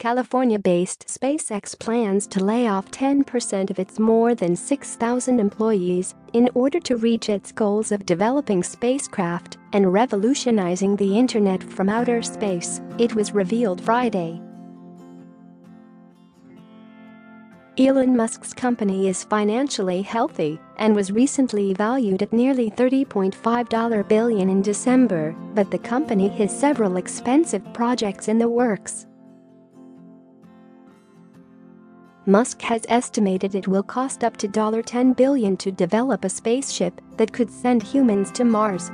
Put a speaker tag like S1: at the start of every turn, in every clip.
S1: California-based SpaceX plans to lay off 10% of its more than 6,000 employees in order to reach its goals of developing spacecraft and revolutionizing the internet from outer space, it was revealed Friday. Elon Musk's company is financially healthy and was recently valued at nearly $30.5 billion in December, but the company has several expensive projects in the works. Musk has estimated it will cost up to $10 billion to develop a spaceship that could send humans to Mars.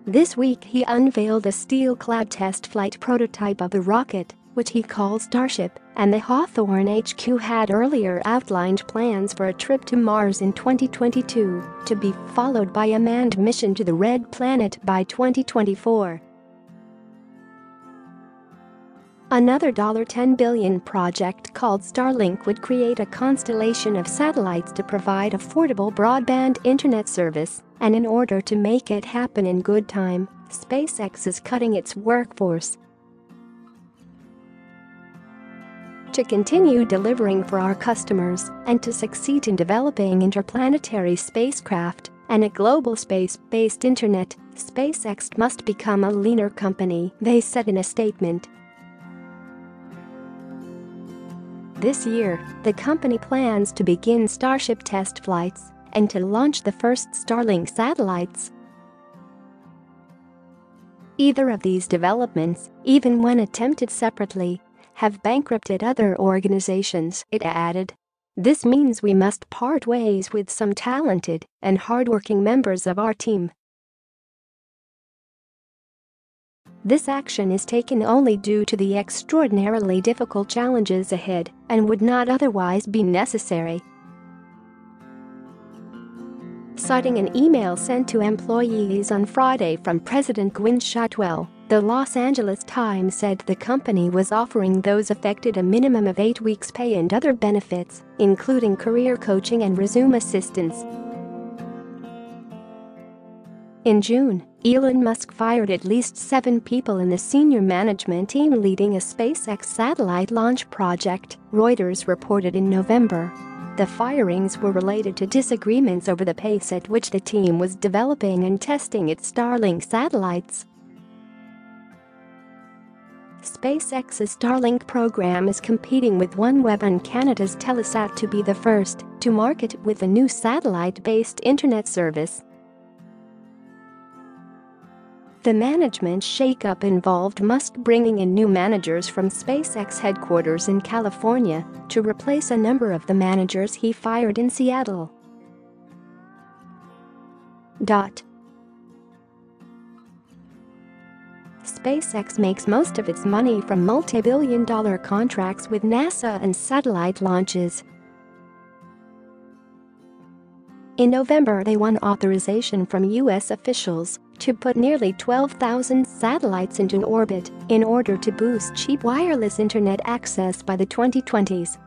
S1: This week he unveiled a steel-clad test flight prototype of the rocket, which he calls Starship, and the Hawthorne HQ had earlier outlined plans for a trip to Mars in 2022, to be followed by a manned mission to the Red Planet by 2024. Another $10 billion project called Starlink would create a constellation of satellites to provide affordable broadband internet service, and in order to make it happen in good time, SpaceX is cutting its workforce. To continue delivering for our customers and to succeed in developing interplanetary spacecraft and a global space-based internet, SpaceX must become a leaner company, they said in a statement. This year, the company plans to begin Starship test flights and to launch the first Starlink satellites. Either of these developments, even when attempted separately, have bankrupted other organizations, it added. This means we must part ways with some talented and hardworking members of our team. This action is taken only due to the extraordinarily difficult challenges ahead and would not otherwise be necessary. Citing an email sent to employees on Friday from President Gwynne Shotwell, the Los Angeles Times said the company was offering those affected a minimum of 8 weeks' pay and other benefits, including career coaching and resume assistance. In June, Elon Musk fired at least 7 people in the senior management team leading a SpaceX satellite launch project, Reuters reported in November. The firings were related to disagreements over the pace at which the team was developing and testing its Starlink satellites. SpaceX's Starlink program is competing with OneWeb and Canada's Telesat to be the first to market with a new satellite-based internet service. The management shakeup involved Musk bringing in new managers from SpaceX headquarters in California to replace a number of the managers he fired in Seattle. SpaceX makes most of its money from multi-billion-dollar contracts with NASA and satellite launches. In November, they won authorization from U.S. officials to put nearly 12,000 satellites into orbit in order to boost cheap wireless internet access by the 2020s.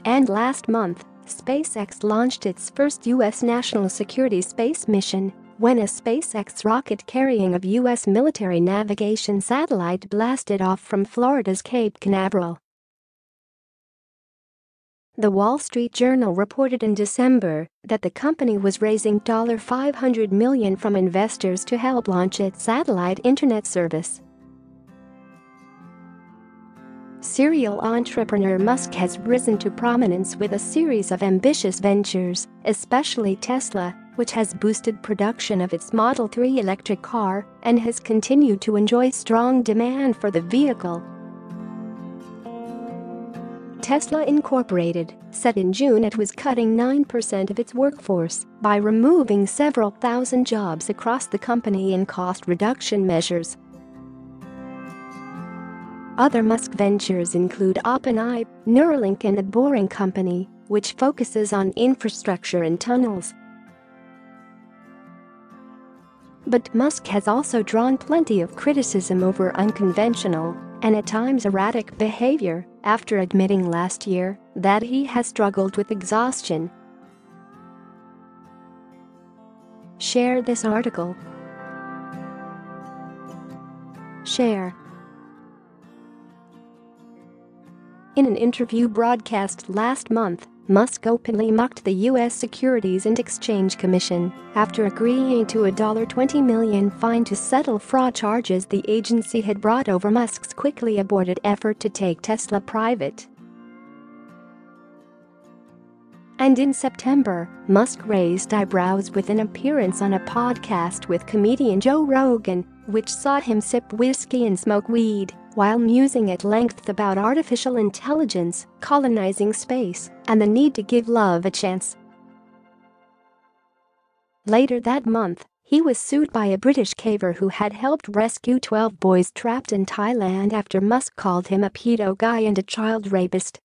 S1: And last month, SpaceX launched its first U.S. national security space mission when a SpaceX rocket carrying a U.S. military navigation satellite blasted off from Florida's Cape Canaveral. The Wall Street Journal reported in December that the company was raising $500 million from investors to help launch its satellite internet service. Serial entrepreneur Musk has risen to prominence with a series of ambitious ventures, especially Tesla, which has boosted production of its Model 3 electric car and has continued to enjoy strong demand for the vehicle. Tesla Incorporated said in June it was cutting 9% of its workforce by removing several thousand jobs across the company in cost reduction measures. Other Musk ventures include OpenAI, Neuralink and The Boring Company, which focuses on infrastructure and tunnels. But Musk has also drawn plenty of criticism over unconventional and at times erratic behavior after admitting last year that he has struggled with exhaustion. Share this article. share. In an interview broadcast last month, Musk openly mocked the U.S. Securities and Exchange Commission after agreeing to a $20 million fine to settle fraud charges the agency had brought over Musk's quickly aborted effort to take Tesla private. And in September, Musk raised eyebrows with an appearance on a podcast with comedian Joe Rogan, which saw him sip whiskey and smoke weed, while musing at length about artificial intelligence, colonizing space, and the need to give love a chance. Later that month, he was sued by a British caver who had helped rescue 12 boys trapped in Thailand after Musk called him a pedo guy and a child rapist.